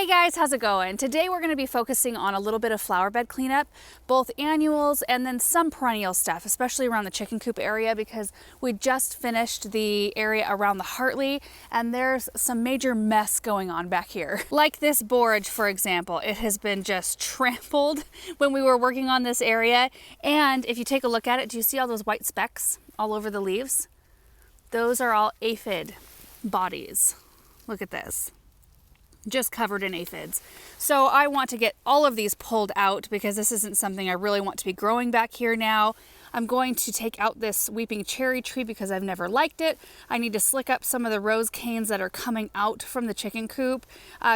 Hey guys, how's it going? Today we're going to be focusing on a little bit of flower bed cleanup, both annuals and then some perennial stuff, especially around the chicken coop area because we just finished the area around the Hartley and there's some major mess going on back here. Like this borage, for example, it has been just trampled when we were working on this area. And if you take a look at it, do you see all those white specks all over the leaves? Those are all aphid bodies. Look at this. Just covered in aphids. So I want to get all of these pulled out because this isn't something I really want to be growing back here now. I'm going to take out this weeping cherry tree because I've never liked it. I need to slick up some of the rose canes that are coming out from the chicken coop,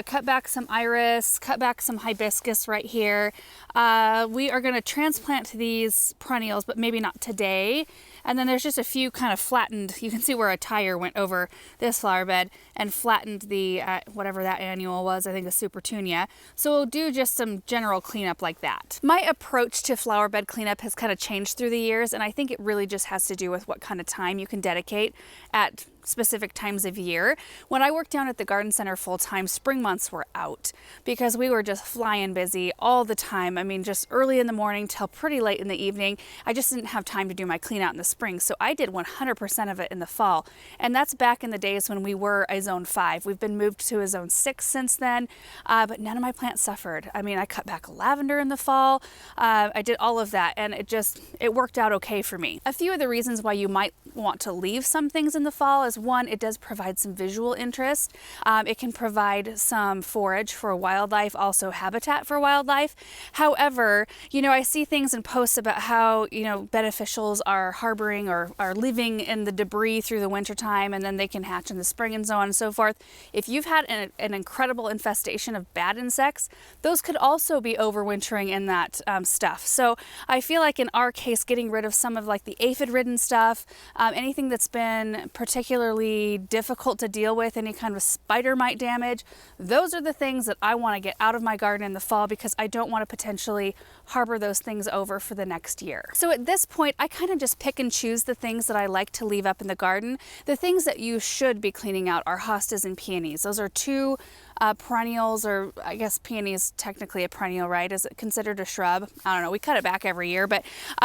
cut back some iris, cut back some hibiscus right here. We are going to transplant these perennials, but maybe not today. And then there's just a few kind of flattened, you can see where a tire went over this flower bed and flattened the, whatever that annual was, I think a Supertunia. So we'll do just some general cleanup like that. My approach to flower bed cleanup has kind of changed through the years, and I think it really just has to do with what kind of time you can dedicate at specific times of year. When I worked down at the garden center full-time, spring months were out because we were just flying busy all the time. I mean, just early in the morning till pretty late in the evening. I just didn't have time to do my clean out in the spring. So I did 100% of it in the fall. And that's back in the days when we were a zone 5. We've been moved to a zone 6 since then, but none of my plants suffered. I mean, I cut back lavender in the fall. I did all of that and it worked out okay for me. A few of the reasons why you might want to leave some things in the fall is one, it does provide some visual interest. It can provide some forage for wildlife, also habitat for wildlife. However, you know, I see things in posts about how, you know, beneficials are harboring or are living in the debris through the wintertime and then they can hatch in the spring and so on and so forth. If you've had an incredible infestation of bad insects, those could also be overwintering in that stuff. So I feel like in our case, getting rid of some of like the aphid-ridden stuff, anything that's been particularly difficult to deal with, any kind of spider mite damage, those are the things that I want to get out of my garden in the fall because I don't want to potentially harbor those things over for the next year. So at this point, I kind of just pick and choose the things that I like to leave up in the garden. The things that you should be cleaning out are hostas and peonies. Those are two perennials, or I guess peony is technically a perennial, right? Is it considered a shrub? I don't know. We cut it back every year, but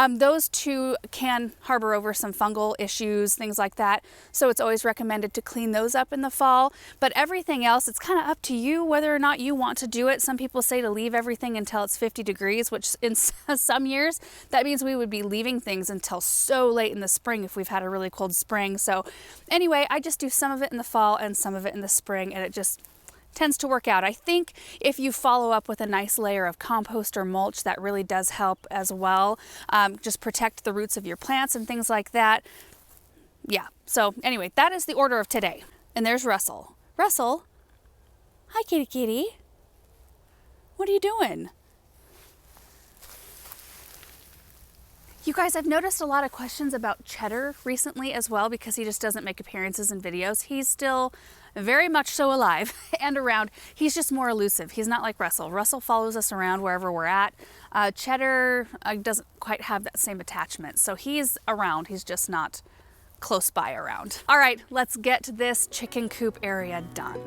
those two can harbor over some fungal issues, things like that. So it's always recommended to clean those up in the fall. But everything else, it's kind of up to you whether or not you want to do it. Some people say to leave everything until it's 50 degrees, which in some years, that means we would be leaving things until so late in the spring if we've had a really cold spring. So anyway, I just do some of it in the fall and some of it in the spring, and it just tends to work out. I think if you follow up with a nice layer of compost or mulch, that really does help as well. Just protect the roots of your plants and things like that. Yeah, so anyway, that is the order of today. And there's Russell. Russell, hi kitty kitty. What are you doing? You guys, I've noticed a lot of questions about Cheddar recently as well because he just doesn't make appearances in videos. He's still very much so alive and around. He's just more elusive. He's not like Russell. Russell follows us around wherever we're at. Cheddar doesn't quite have that same attachment. So he's around. He's just not close by around. All right, let's get this chicken coop area done.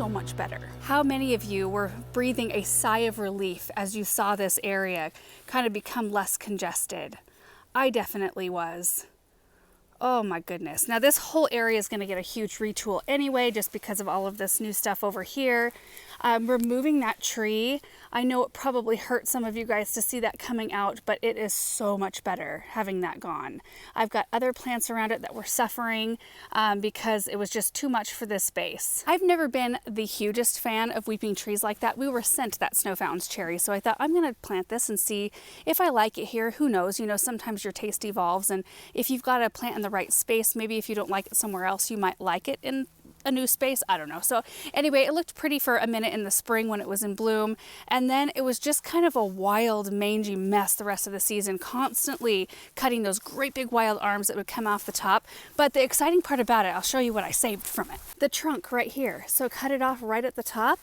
so much better. How many of you were breathing a sigh of relief as you saw this area kind of become less congested? I definitely was. Oh my goodness. Now this whole area is going to get a huge retool anyway, just because of all of this new stuff over here. Removing that tree, I know it probably hurt some of you guys to see that coming out, but it is so much better having that gone. I've got other plants around it that were suffering because it was just too much for this space. I've never been the hugest fan of weeping trees like that. We were sent that Snow Fountains cherry, so I thought I'm going to plant this and see if I like it here. Who knows? You know, sometimes your taste evolves, and if you've got a plant in the right space, maybe if you don't like it somewhere else, you might like it in a new space. I don't know. So anyway, it looked pretty for a minute in the spring when it was in bloom, and then it was just kind of a wild, mangy mess the rest of the season, constantly cutting those great big wild arms that would come off the top. But the exciting part about it, I'll show you what I saved from it. The trunk right here. So cut it off right at the top,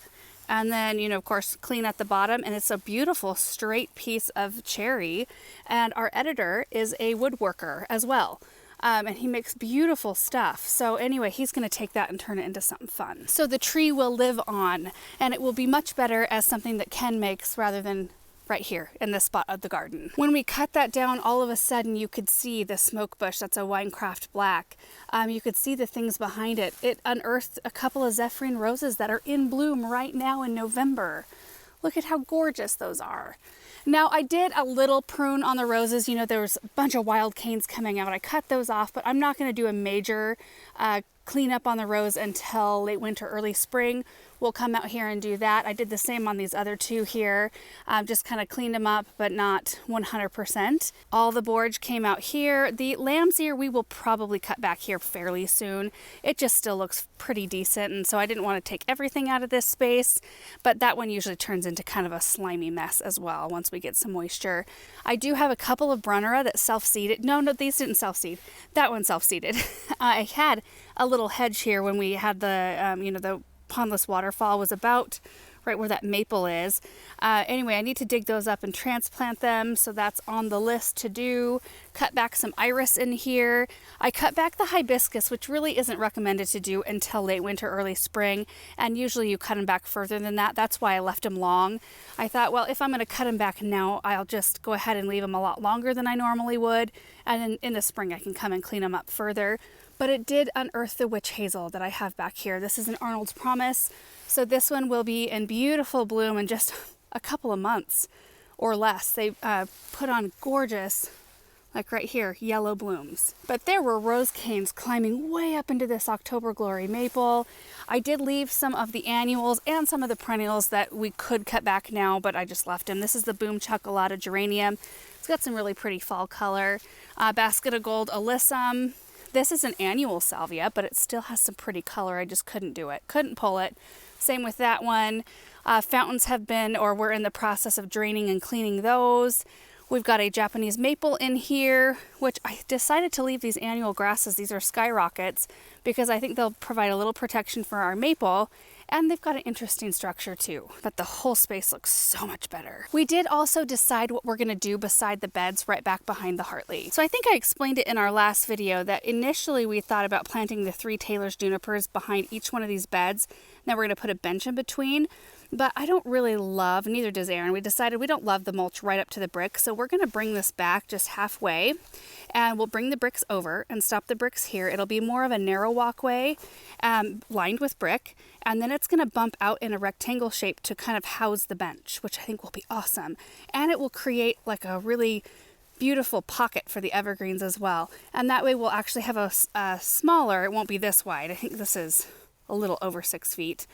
and then, you know, of course, clean at the bottom, and it's a beautiful straight piece of cherry. And our editor is a woodworker as well. And he makes beautiful stuff. So anyway, he's going to take that and turn it into something fun. So the tree will live on, and it will be much better as something that Ken makes rather than right here in this spot of the garden. When we cut that down, all of a sudden you could see the smoke bush. That's a Winecraft Black. You could see the things behind it. It unearthed a couple of Zephyrin roses that are in bloom right now in November. Look at how gorgeous those are. Now, I did a little prune on the roses. You know, there was a bunch of wild canes coming out. I cut those off, but I'm not going to do a major cleanup on the rose until late winter, early spring. We'll come out here and do that. I did the same on these other two here. Just kind of cleaned them up, but not 100%. All the borage came out here. The lamb's ear we will probably cut back here fairly soon. It just still looks pretty decent, and so I didn't want to take everything out of this space, but that one usually turns into kind of a slimy mess as well once we get some moisture. I do have a couple of Brunnera that self-seeded. No, these didn't self-seed. That one self-seeded. I had a little hedge here when we had the, you know, the pondless waterfall was about right where that maple is. Anyway, I need to dig those up and transplant them, so that's on the list to do. Cut back some iris in here. I cut back the hibiscus, which really isn't recommended to do until late winter, early spring, and usually you cut them back further than that. That's why I left them long. I thought, well, if I'm going to cut them back now, I'll just go ahead and leave them a lot longer than I normally would, and then in the spring I can come and clean them up further. But it did unearth the witch hazel that I have back here. This is an Arnold's Promise. So this one will be in beautiful bloom in just a couple of months or less. They put on gorgeous, like right here, yellow blooms. But there were rose canes climbing way up into this October Glory maple. I did leave some of the annuals and some of the perennials that we could cut back now, but I just left them. This is the Boom Chocolata geranium. It's got some really pretty fall color. Basket of Gold alyssum. This is an annual salvia, but it still has some pretty color. I just couldn't do it. Couldn't pull it. Same with that one. Fountains have been, or we're in the process of draining and cleaning those. We've got a Japanese maple in here, which I decided to leave these annual grasses. These are skyrockets because I think they'll provide a little protection for our maple. And they've got an interesting structure too, but the whole space looks so much better. We did also decide what we're gonna do beside the beds right back behind the Hartley. So I think I explained it in our last video that initially we thought about planting the 3 Taylor's junipers behind each one of these beds. Now we're gonna put a bench in between, but I don't really love, neither does Aaron. We decided we don't love the mulch right up to the brick, so we're gonna bring this back just halfway, and we'll bring the bricks over and stop the bricks here. It'll be more of a narrow walkway lined with brick, and then it's gonna bump out in a rectangle shape to kind of house the bench, which I think will be awesome. And it will create like a really beautiful pocket for the evergreens as well. And that way we'll actually have a smaller, it won't be this wide. I think this is a little over 6 feet.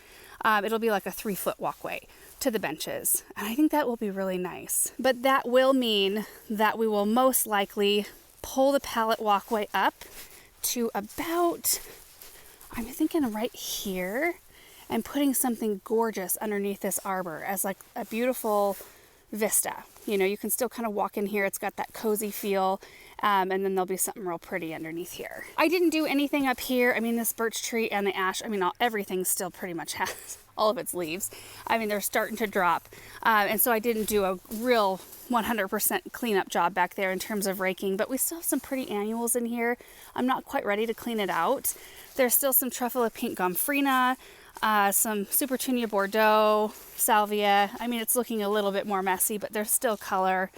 It'll be like a 3-foot walkway to the benches. And I think that will be really nice. But that will mean that we will most likely pull the pallet walkway up to about, I'm thinking right here, and putting something gorgeous underneath this arbor as like a beautiful vista. You know, you can still kind of walk in here. It's got that cozy feel. And then there'll be something real pretty underneath here. I didn't do anything up here. I mean, this birch tree and the ash, I mean, everything still pretty much has all of its leaves. I mean, they're starting to drop. And so I didn't do a real 100% cleanup job back there in terms of raking, but we still have some pretty annuals in here. I'm not quite ready to clean it out. There's still some truffula pink gomphrena. some Supertunia Bordeaux, Salvia. I mean, it's looking a little bit more messy, but there's still color.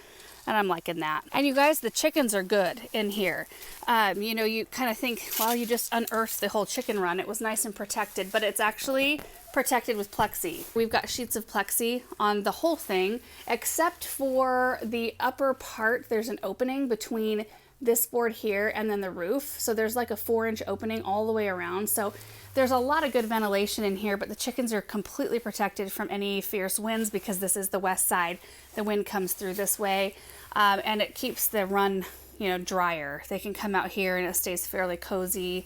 And I'm liking that. And you guys, the chickens are good in here. You know, you kind of think, well, you just unearthed the whole chicken run. It was nice and protected, but it's actually protected with plexi. We've got sheets of plexi on the whole thing, except for the upper part. There's an opening between this board here and then the roof. So there's like a 4-inch opening all the way around. So there's a lot of good ventilation in here, but the chickens are completely protected from any fierce winds because this is the west side. The wind comes through this way, and it keeps the run, you know, drier. They can come out here and it stays fairly cozy.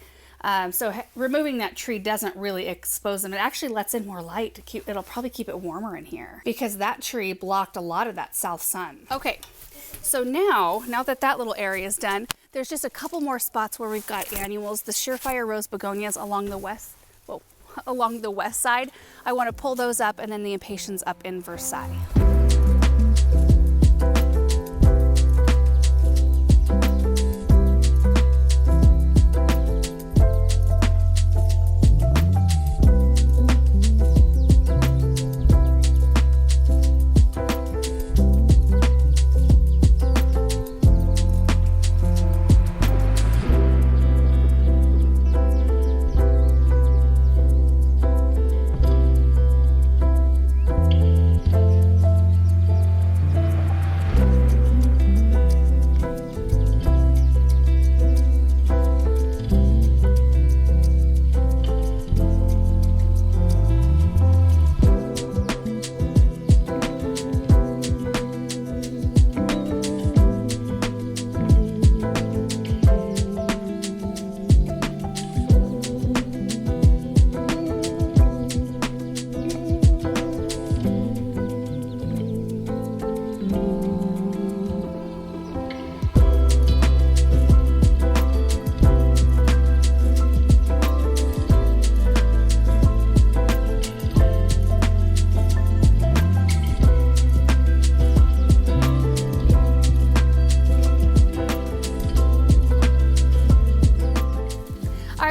So removing that tree doesn't really expose them. It actually lets in more light. It'll probably keep it warmer in here because that tree blocked a lot of that south sun. Okay, so now that that little area is done, there's just a couple more spots where we've got annuals. The Surefire Rose Begonias along the west side. I want to pull those up, and then the Impatiens up in Versailles.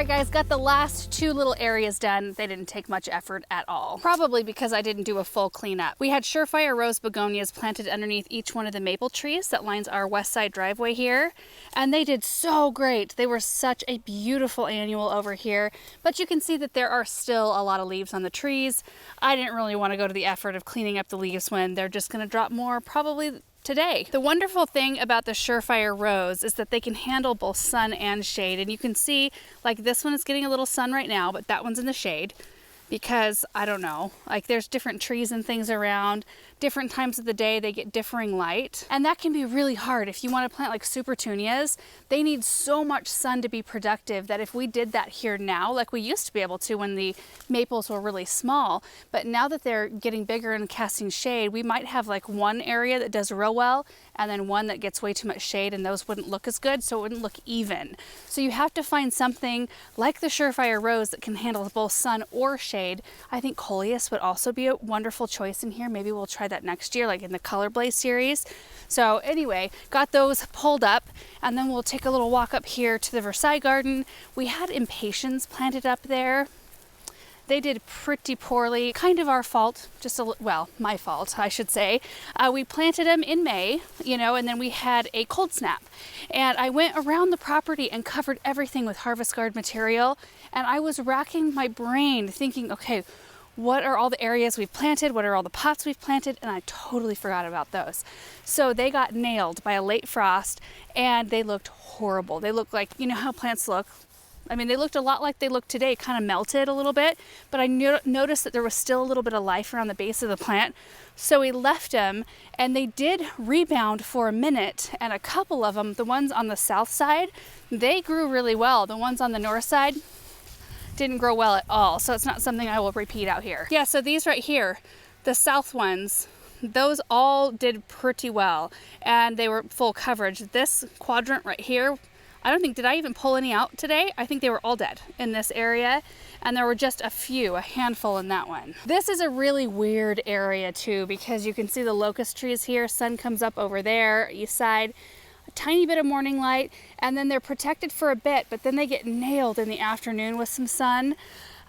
Guys, got the last two little areas done. They didn't take much effort at all. Probably because I didn't do a full cleanup. We had Surefire Rose Begonias planted underneath each one of the maple trees that lines our west side driveway here. And they did so great. They were such a beautiful annual over here. But you can see that there are still a lot of leaves on the trees. I didn't really want to go to the effort of cleaning up the leaves when they're just going to drop more probably today. The wonderful thing about the Surefire Rose is that they can handle both sun and shade. And you can see, like, this one is getting a little sun right now, but that one's in the shade because, I don't know, like there's different trees and things around. Different times of the day they get differing light, and that can be really hard. If you want to plant like Supertunias, they need so much sun to be productive that if we did that here now, like we used to be able to when the maples were really small, but now that they're getting bigger and casting shade, we might have like one area that does real well and then one that gets way too much shade, and those wouldn't look as good, so it wouldn't look even. So you have to find something like the Surefire Rose that can handle both sun or shade. I think Coleus would also be a wonderful choice in here. Maybe we'll try that next year, like in the Color Blaze series. So anyway, got those pulled up, and then we'll take a little walk up here to the Versailles garden. We had Impatiens planted up there. They did pretty poorly, kind of our fault, well, my fault, I should say. We planted them in May, you know, and then we had a cold snap. And I went around the property and covered everything with Harvest Guard material. And I was racking my brain thinking, okay, what are all the areas we've planted? What are all the pots we've planted? And I totally forgot about those. So they got nailed by a late frost, and they looked horrible. They looked like, you know how plants look. I mean, they looked a lot like they look today, kind of melted a little bit, but I noticed that there was still a little bit of life around the base of the plant. So we left them, and they did rebound for a minute, and a couple of them, the ones on the south side, they grew really well. The ones on the north side didn't grow well at all, so it's not something I will repeat out here. Yeah, so these right here, the south ones, those all did pretty well, and they were full coverage. This quadrant right here, I don't think, did I even pull any out today? I think they were all dead in this area, and there were just a handful in that one. This is a really weird area too, because you can see the locust trees here. Sun comes up over there, east side, a tiny bit of morning light, and then they're protected for a bit, but then they get nailed in the afternoon with some sun.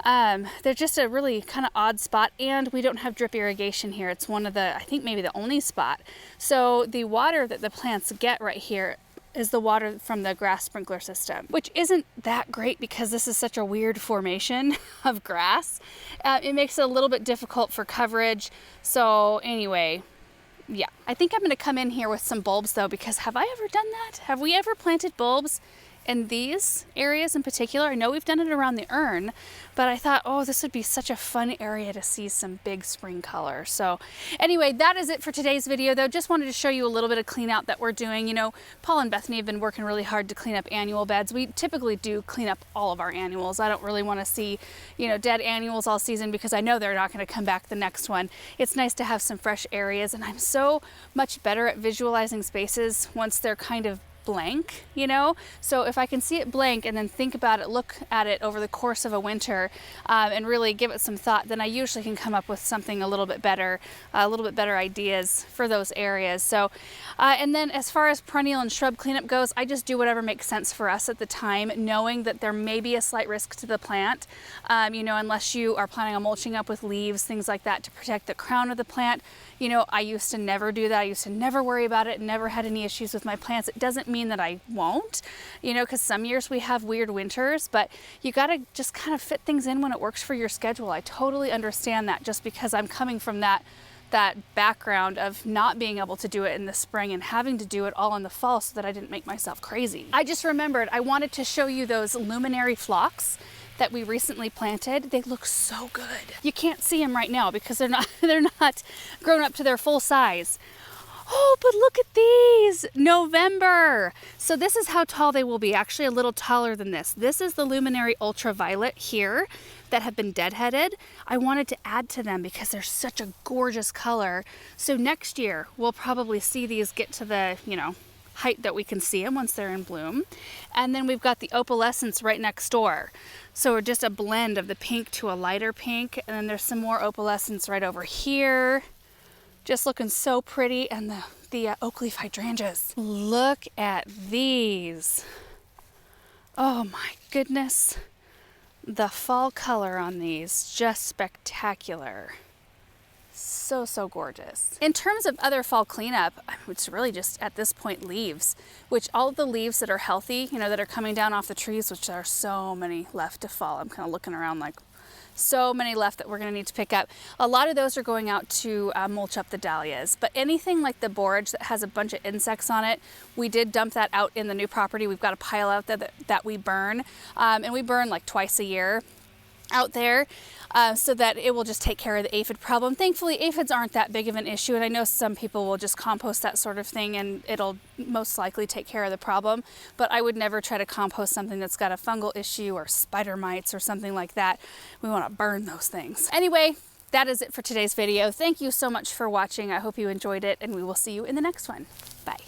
They're just a really kind of odd spot, and we don't have drip irrigation here. It's one of the, I think maybe the only spot. So the water that the plants get right here is the water from the grass sprinkler system, which isn't that great because this is such a weird formation of grass. It makes it a little bit difficult for coverage. So anyway, yeah, I think I'm going to come in here with some bulbs though, because have I ever done that? Have we ever planted bulbs in these areas in particular? I know we've done it around the urn, but I thought, oh, this would be such a fun area to see some big spring color. So anyway, that is it for today's video though. Just wanted to show you a little bit of clean out that we're doing. You know, Paul and Bethany have been working really hard to clean up annual beds. We typically do clean up all of our annuals. I don't really want to see, you know, dead annuals all season because I know they're not going to come back the next one. It's nice to have some fresh areas, and I'm so much better at visualizing spaces once they're kind of blank, you know? So if I can see it blank and then think about it, look at it over the course of a winter, and really give it some thought, then I usually can come up with something a little bit better ideas for those areas. So, and then as far as perennial and shrub cleanup goes, I just do whatever makes sense for us at the time, knowing that there may be a slight risk to the plant, you know, unless you are planning on mulching up with leaves, things like that to protect the crown of the plant. You know, I used to never do that. I used to never worry about it, never had any issues with my plants. It doesn't mean that I won't, you know, because some years we have weird winters, but you got to just kind of fit things in when it works for your schedule. I totally understand that, just because I'm coming from that background of not being able to do it in the spring and having to do it all in the fall so that I didn't make myself crazy. I just remembered I wanted to show you those luminary phlox that we recently planted. They look so good. You can't see them right now because they're not grown up to their full size. Oh, but look at these, November. So this is how tall they will be, actually a little taller than this. This is the luminary ultraviolet here that have been deadheaded. I wanted to add to them because they're such a gorgeous color. So next year we'll probably see these get to the, you know, height that we can see them once they're in bloom. And then we've got the opalescence right next door. So we're just a blend of the pink to a lighter pink. And then there's some more opalescence right over here. Just looking so pretty. And the oak leaf hydrangeas. Look at these. Oh my goodness. The fall color on these, just spectacular. So, so gorgeous. In terms of other fall cleanup, it's really just at this point leaves, which all of the leaves that are healthy, you know, that are coming down off the trees, which there are so many left to fall. I'm kind of looking around like so many left that we're going to need to pick up. A lot of those are going out to mulch up the dahlias, but anything like the borage that has a bunch of insects on it, we did dump that out in the new property. We've got a pile out there that we burn, and we burn like twice a year out there, so that it will just take care of the aphid problem. Thankfully, aphids aren't that big of an issue, and I know some people will just compost that sort of thing and it'll most likely take care of the problem, but I would never try to compost something that's got a fungal issue or spider mites or something like that. We want to burn those things. Anyway, that is it for today's video. Thank you so much for watching. I hope you enjoyed it, and we will see you in the next one. Bye.